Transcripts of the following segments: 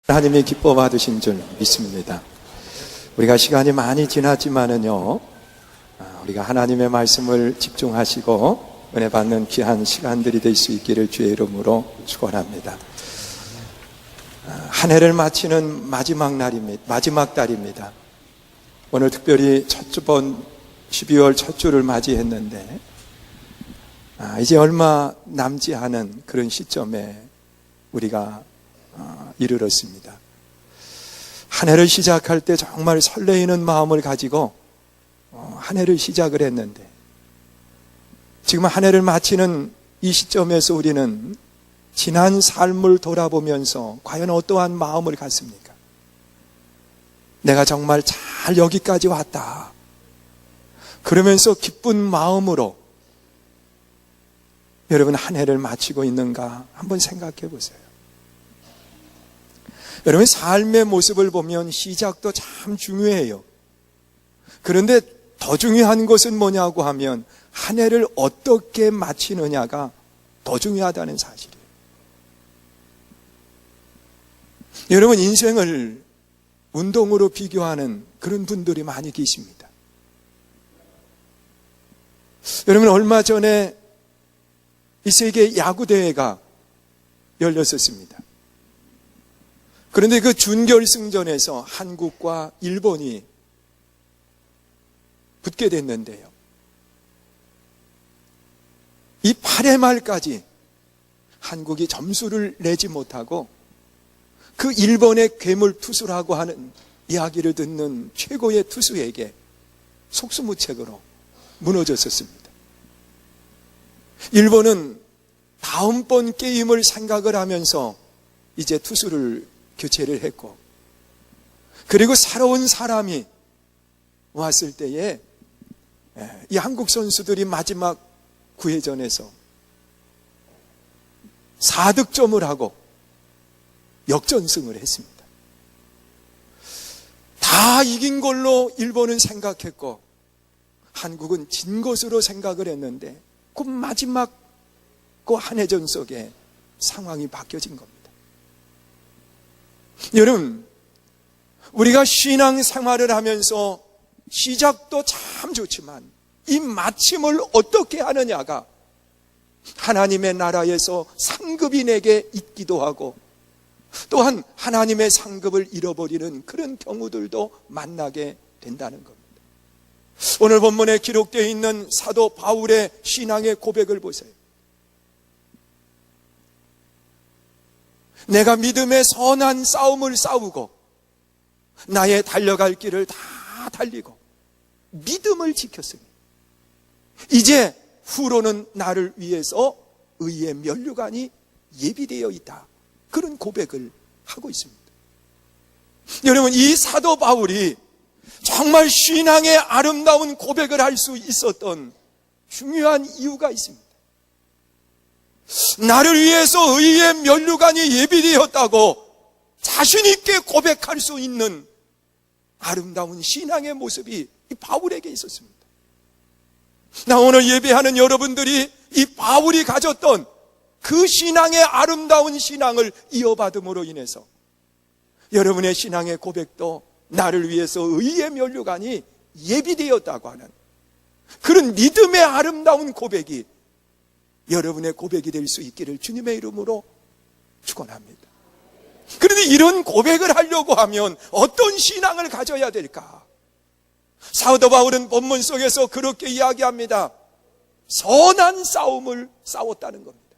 하나님이 기뻐 받으신 줄 믿습니다. 우리가 시간이 많이 지났지만은요, 우리가 하나님의 말씀을 집중하시고 은혜 받는 귀한 시간들이 될 수 있기를 주의 이름으로 축원합니다. 한 해를 마치는 마지막 달입니다. 오늘 특별히 첫 주번 12월 첫 주를 맞이했는데, 이제 얼마 남지 않은 그런 시점에 우리가 이르렀습니다. 한 해를 시작할 때 정말 설레이는 마음을 가지고 한 해를 시작을 했는데, 지금 한 해를 마치는 이 시점에서 우리는 지난 삶을 돌아보면서 과연 어떠한 마음을 갖습니까? 내가 정말 잘 여기까지 왔다, 그러면서 기쁜 마음으로 여러분 한 해를 마치고 있는가 한번 생각해 보세요. 여러분, 삶의 모습을 보면 시작도 참 중요해요. 그런데 더 중요한 것은 뭐냐고 하면 한 해를 어떻게 마치느냐가 더 중요하다는 사실이에요. 여러분, 인생을 운동으로 비교하는 그런 분들이 많이 계십니다. 여러분, 얼마 전에 이 세계 야구대회가 열렸었습니다. 그런데 그 준결승전에서 한국과 일본이 붙게 됐는데요, 이 8회 말까지 한국이 점수를 내지 못하고 그 일본의 괴물 투수라고 하는 이야기를 듣는 최고의 투수에게 속수무책으로 무너졌었습니다. 일본은 다음번 게임을 생각을 하면서 이제 투수를 교체를 했고, 그리고 새로운 사람이 왔을 때에 이 한국 선수들이 마지막 9회전에서 4득점을 하고 역전승을 했습니다. 다 이긴 걸로 일본은 생각했고 한국은 진 것으로 생각을 했는데, 그 마지막 그 한해전 속에 상황이 바뀌어진 겁니다. 여러분, 우리가 신앙 생활을 하면서 시작도 참 좋지만 이 마침을 어떻게 하느냐가 하나님의 나라에서 상급이 내게 있기도 하고, 또한 하나님의 상급을 잃어버리는 그런 경우들도 만나게 된다는 겁니다. 오늘 본문에 기록되어 있는 사도 바울의 신앙의 고백을 보세요. 내가 믿음의 선한 싸움을 싸우고 나의 달려갈 길을 다 달리고 믿음을 지켰으니 이제 후로는 나를 위해서 의의 면류관이 예비되어 있다, 그런 고백을 하고 있습니다. 여러분, 이 사도 바울이 정말 신앙의 아름다운 고백을 할 수 있었던 중요한 이유가 있습니다. 나를 위해서 의의 면류관이 예비되었다고 자신 있게 고백할 수 있는 아름다운 신앙의 모습이 이 바울에게 있었습니다. 나 오늘 예배하는 여러분들이 이 바울이 가졌던 그 신앙의 아름다운 신앙을 이어받음으로 인해서 여러분의 신앙의 고백도 나를 위해서 의의 면류관이 예비되었다고 하는 그런 믿음의 아름다운 고백이 여러분의 고백이 될 수 있기를 주님의 이름으로 축원합니다. 그런데 이런 고백을 하려고 하면 어떤 신앙을 가져야 될까? 사도 바울은 본문 속에서 그렇게 이야기합니다. 선한 싸움을 싸웠다는 겁니다.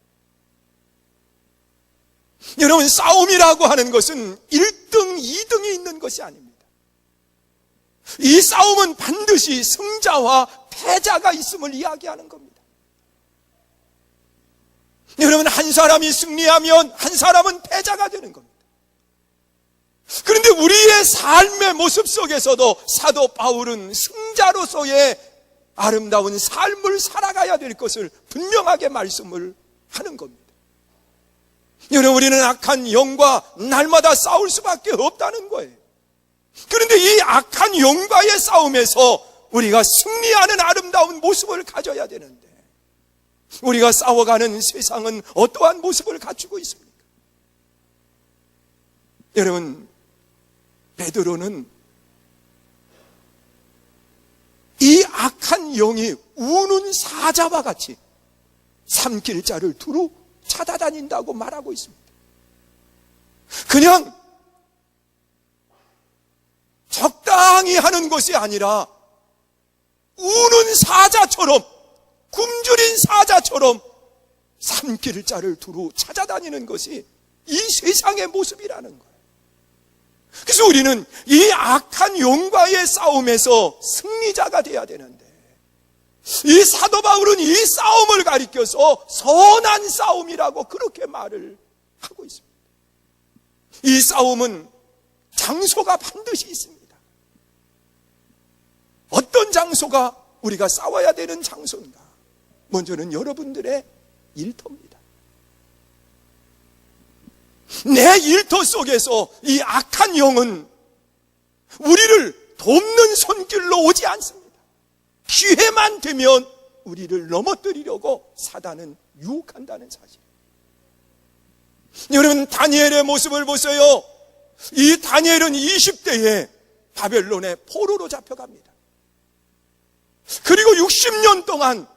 여러분, 싸움이라고 하는 것은 1등, 2등이 있는 것이 아닙니다. 이 싸움은 반드시 승자와 패자가 있음을 이야기하는 겁니다. 여러분, 한 사람이 승리하면 한 사람은 패자가 되는 겁니다. 그런데 우리의 삶의 모습 속에서도 사도 바울은 승자로서의 아름다운 삶을 살아가야 될 것을 분명하게 말씀을 하는 겁니다. 여러분, 우리는 악한 영과 날마다 싸울 수밖에 없다는 거예요. 그런데 이 악한 영과의 싸움에서 우리가 승리하는 아름다운 모습을 가져야 되는데, 우리가 싸워가는 세상은 어떠한 모습을 갖추고 있습니까? 여러분, 베드로는 이 악한 영이 우는 사자와 같이 삼킬 자를 두루 찾아다닌다고 말하고 있습니다. 그냥 적당히 하는 것이 아니라 우는 사자처럼, 굶주린 사자처럼 삼킬 자를 두루 찾아다니는 것이 이 세상의 모습이라는 거예요. 그래서 우리는 이 악한 영과의 싸움에서 승리자가 되어야 되는데, 이 사도 바울은 이 싸움을 가리켜서 선한 싸움이라고 그렇게 말을 하고 있습니다. 이 싸움은 장소가 반드시 있습니다. 어떤 장소가 우리가 싸워야 되는 장소인가? 먼저는 여러분들의 일터입니다. 내 일터 속에서 이 악한 영은 우리를 돕는 손길로 오지 않습니다. 기회만 되면 우리를 넘어뜨리려고 사단은 유혹한다는 사실. 여러분, 다니엘의 모습을 보세요. 이 다니엘은 20대에 바벨론의 포로로 잡혀갑니다. 그리고 60년 동안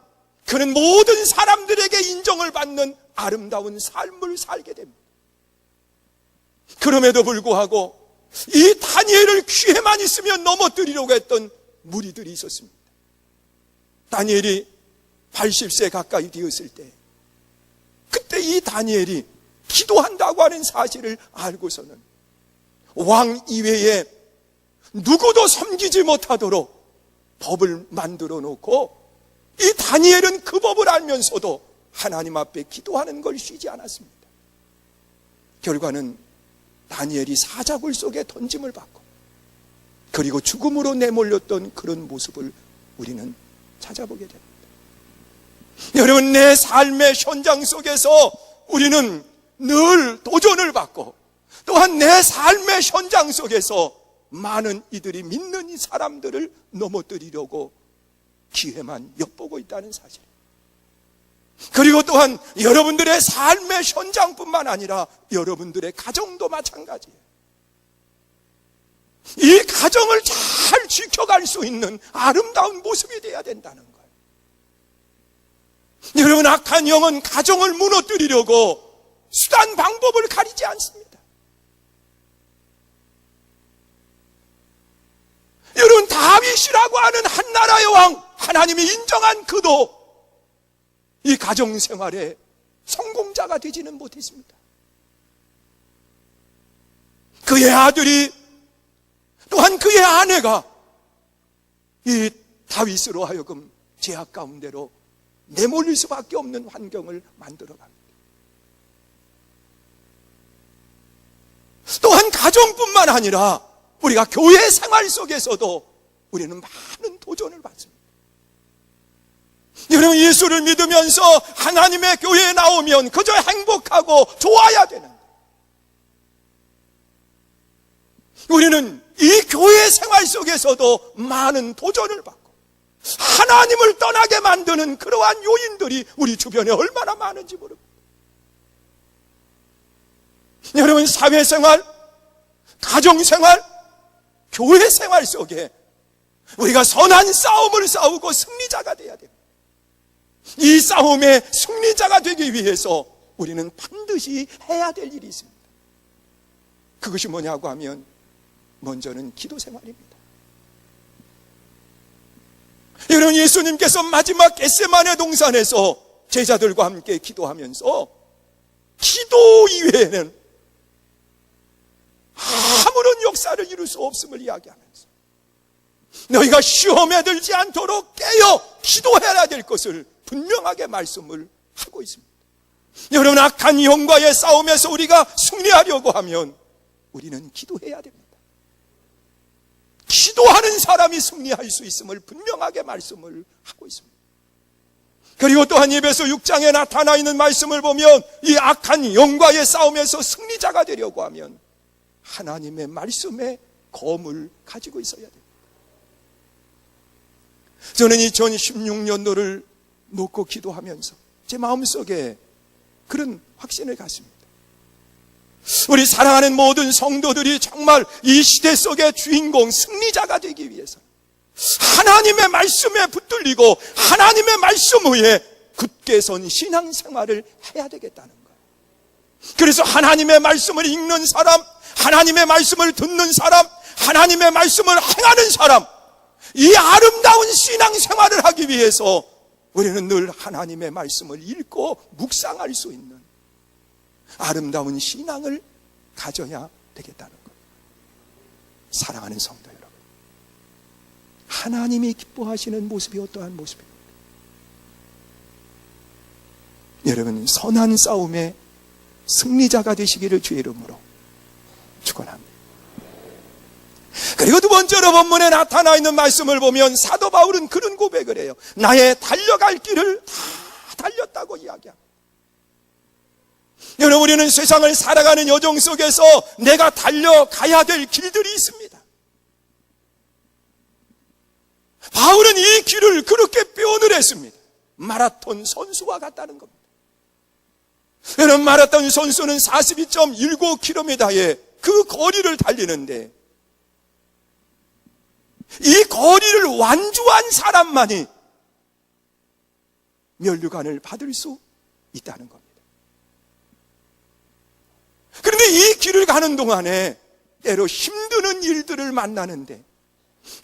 그는 모든 사람들에게 인정을 받는 아름다운 삶을 살게 됩니다. 그럼에도 불구하고 이 다니엘을 기회만 있으면 넘어뜨리려고 했던 무리들이 있었습니다. 다니엘이 80세 가까이 되었을 때, 그때 이 다니엘이 기도한다고 하는 사실을 알고서는 왕 이외에 누구도 섬기지 못하도록 법을 만들어 놓고, 이 다니엘은 그 법을 알면서도 하나님 앞에 기도하는 걸 쉬지 않았습니다. 결과는 다니엘이 사자굴 속에 던짐을 받고, 그리고 죽음으로 내몰렸던 그런 모습을 우리는 찾아보게 됩니다. 여러분, 내 삶의 현장 속에서 우리는 늘 도전을 받고, 또한 내 삶의 현장 속에서 많은 이들이 믿는 이 사람들을 넘어뜨리려고 기회만 엿보고 있다는 사실. 그리고 또한 여러분들의 삶의 현장뿐만 아니라 여러분들의 가정도 마찬가지예요. 이 가정을 잘 지켜갈 수 있는 아름다운 모습이 되어야 된다는 거예요. 여러분, 악한 영은 가정을 무너뜨리려고 수단 방법을 가리지 않습니다. 여러분, 다윗이라고 하는 한 나라의 왕, 하나님이 인정한 그도 이 가정생활에 성공자가 되지는 못했습니다. 그의 아들이, 또한 그의 아내가 이 다윗으로 하여금 죄악 가운데로 내몰릴 수밖에 없는 환경을 만들어갑니다. 또한 가정뿐만 아니라 우리가 교회 생활 속에서도 우리는 많은 도전을 받습니다. 여러분, 예수를 믿으면서 하나님의 교회에 나오면 그저 행복하고 좋아야 되는데, 우리는 이 교회 생활 속에서도 많은 도전을 받고 하나님을 떠나게 만드는 그러한 요인들이 우리 주변에 얼마나 많은지 모릅니다. 여러분, 사회생활, 가정생활, 교회 생활 속에 우리가 선한 싸움을 싸우고 승리자가 되어야 됩니다. 이 싸움의 승리자가 되기 위해서 우리는 반드시 해야 될 일이 있습니다. 그것이 뭐냐고 하면 먼저는 기도 생활입니다. 여러분, 예수님께서 마지막 겟세마네 동산에서 제자들과 함께 기도하면서 기도 이외에는 아무런 역사를 이룰 수 없음을 이야기하면서 너희가 시험에 들지 않도록 깨어 기도해야 될 것을 분명하게 말씀을 하고 있습니다. 여러분, 악한 영과의 싸움에서 우리가 승리하려고 하면 우리는 기도해야 됩니다. 기도하는 사람이 승리할 수 있음을 분명하게 말씀을 하고 있습니다. 그리고 또한 에베소 6장에 나타나 있는 말씀을 보면 이 악한 영과의 싸움에서 승리자가 되려고 하면 하나님의 말씀의 검을 가지고 있어야 됩니다. 저는 2016년도를 놓고 기도하면서 제 마음속에 그런 확신을 갖습니다. 우리 사랑하는 모든 성도들이 정말 이 시대 속의 주인공, 승리자가 되기 위해서 하나님의 말씀에 붙들리고 하나님의 말씀 위에 굳게 선 신앙생활을 해야 되겠다는 거예요. 그래서 하나님의 말씀을 읽는 사람, 하나님의 말씀을 듣는 사람, 하나님의 말씀을 행하는 사람, 이 아름다운 신앙생활을 하기 위해서 우리는 늘 하나님의 말씀을 읽고 묵상할 수 있는 아름다운 신앙을 가져야 되겠다는 거예요. 사랑하는 성도 여러분, 하나님이 기뻐하시는 모습이 어떠한 모습입니까? 여러분, 선한 싸움의 승리자가 되시기를 주의 이름으로 축원합니다. 그리고 두 번째로 본문에 나타나 있는 말씀을 보면 사도 바울은 그런 고백을 해요. 나의 달려갈 길을 다 달렸다고 이야기합니다. 여러분, 우리는 세상을 살아가는 여정 속에서 내가 달려가야 될 길들이 있습니다. 바울은 이 길을 그렇게 표현을 했습니다. 마라톤 선수와 같다는 겁니다. 여러분, 마라톤 선수는 42.19km의 그 거리를 달리는데 이 거리를 완주한 사람만이 면류관을 받을 수 있다는 겁니다. 그런데 이 길을 가는 동안에 때로 힘드는 일들을 만나는데,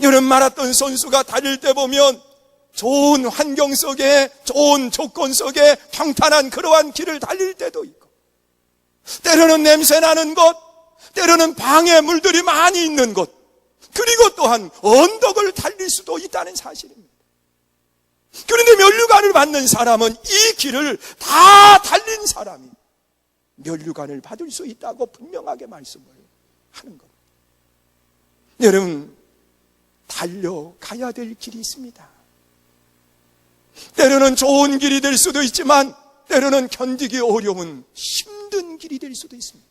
여러분, 마라톤 선수가 달릴 때 보면 좋은 환경 속에, 좋은 조건 속에 평탄한 그러한 길을 달릴 때도 있고, 때로는 냄새 나는 곳, 때로는 방해물들이 많이 있는 곳, 그리고 또한 언덕을 달릴 수도 있다는 사실입니다. 그런데 면류관을 받는 사람은 이 길을 다 달린 사람이 면류관을 받을 수 있다고 분명하게 말씀을 하는 겁니다. 여러분, 달려가야 될 길이 있습니다. 때로는 좋은 길이 될 수도 있지만 때로는 견디기 어려운 힘든 길이 될 수도 있습니다.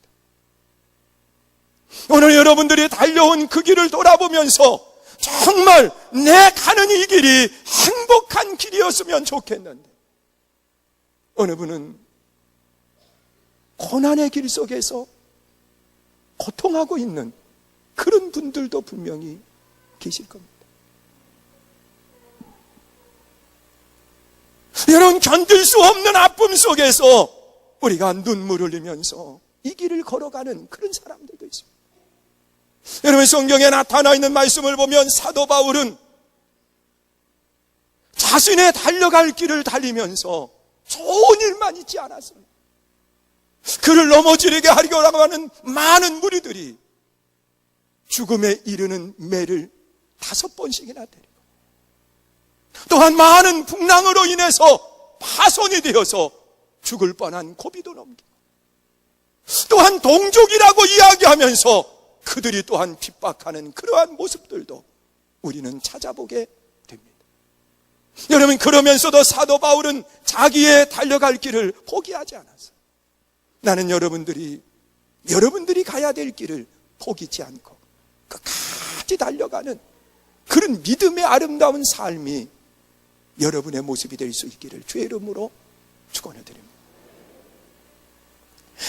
오늘 여러분들이 달려온 그 길을 돌아보면서 정말 내 가는 이 길이 행복한 길이었으면 좋겠는데, 어느 분은 고난의 길 속에서 고통하고 있는 그런 분들도 분명히 계실 겁니다. 여러분, 견딜 수 없는 아픔 속에서 우리가 눈물을 흘리면서 이 길을 걸어가는 그런 사람들도 있습니다. 여러분, 성경에 나타나 있는 말씀을 보면 사도 바울은 자신의 달려갈 길을 달리면서 좋은 일만 있지 않았어요. 그를 넘어지게 하려고 하는 많은 무리들이 죽음에 이르는 매를 5번씩이나 때리고, 또한 많은 풍랑으로 인해서 파손이 되어서 죽을 뻔한 고비도 넘기고, 또한 동족이라고 이야기하면서 그들이 또한 핍박하는 그러한 모습들도 우리는 찾아보게 됩니다. 여러분, 그러면서도 사도 바울은 자기의 달려갈 길을 포기하지 않았어요. 나는 여러분들이 가야 될 길을 포기치 않고 끝까지 달려가는 그런 믿음의 아름다운 삶이 여러분의 모습이 될 수 있기를 주의 이름으로 축원해드립니다.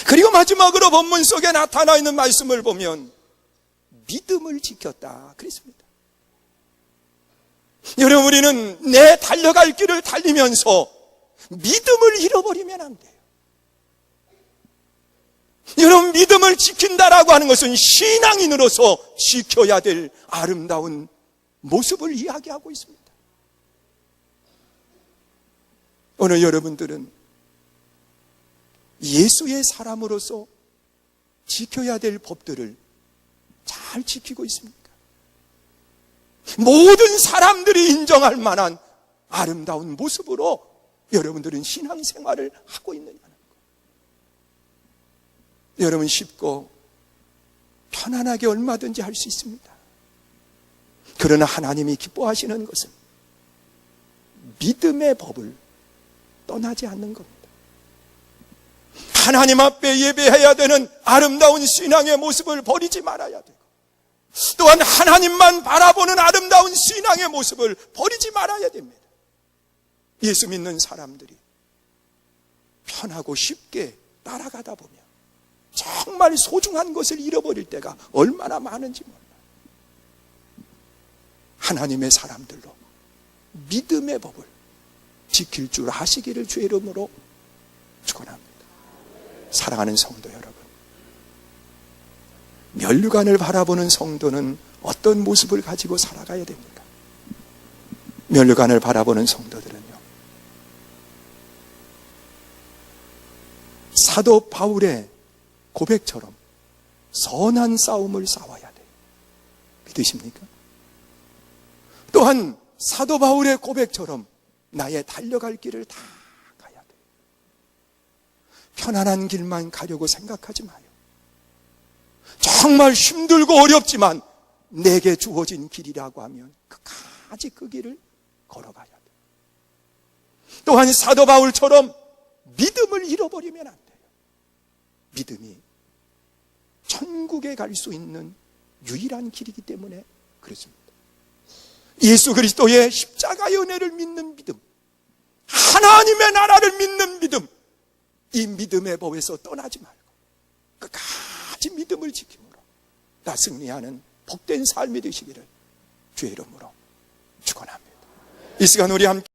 그리고 마지막으로 본문 속에 나타나 있는 말씀을 보면 믿음을 지켰다 그랬습니다. 여러분, 우리는 내 달려갈 길을 달리면서 믿음을 잃어버리면 안 돼요. 여러분, 믿음을 지킨다라고 하는 것은 신앙인으로서 지켜야 될 아름다운 모습을 이야기하고 있습니다. 오늘 여러분들은 예수의 사람으로서 지켜야 될 법들을 잘 지키고 있습니까? 모든 사람들이 인정할 만한 아름다운 모습으로 여러분들은 신앙생활을 하고 있느냐는 것. 여러분, 쉽고 편안하게 얼마든지 할 수 있습니다. 그러나 하나님이 기뻐하시는 것은 믿음의 법을 떠나지 않는 겁니다. 하나님 앞에 예배해야 되는 아름다운 신앙의 모습을 버리지 말아야 되고, 또한 하나님만 바라보는 아름다운 신앙의 모습을 버리지 말아야 됩니다. 예수 믿는 사람들이 편하고 쉽게 따라가다 보면 정말 소중한 것을 잃어버릴 때가 얼마나 많은지 몰라요. 하나님의 사람들로 믿음의 법을 지킬 줄 아시기를 주의 이름으로 축원합니다. 사랑하는 성도 여러분, 면류관을 바라보는 성도는 어떤 모습을 가지고 살아가야 됩니까? 면류관을 바라보는 성도들은요, 사도 바울의 고백처럼 선한 싸움을 싸워야 돼요. 믿으십니까? 또한 사도 바울의 고백처럼 나의 달려갈 길을 다 가야 돼요. 편안한 길만 가려고 생각하지 마요. 정말 힘들고 어렵지만 내게 주어진 길이라고 하면 끝까지 그 길을 걸어가야 돼요. 또한 사도 바울처럼 믿음을 잃어버리면 안 돼요. 믿음이 천국에 갈 수 있는 유일한 길이기 때문에 그렇습니다. 예수 그리스도의 십자가의 은혜를 믿는 믿음, 하나님의 나라를 믿는 믿음, 이 믿음의 법에서 떠나지 말고 끝까지 믿음을 지킴으로 다 승리하는 복된 삶이 되시기를 주의 이름으로 축원합니다. 이 시간 우리 함께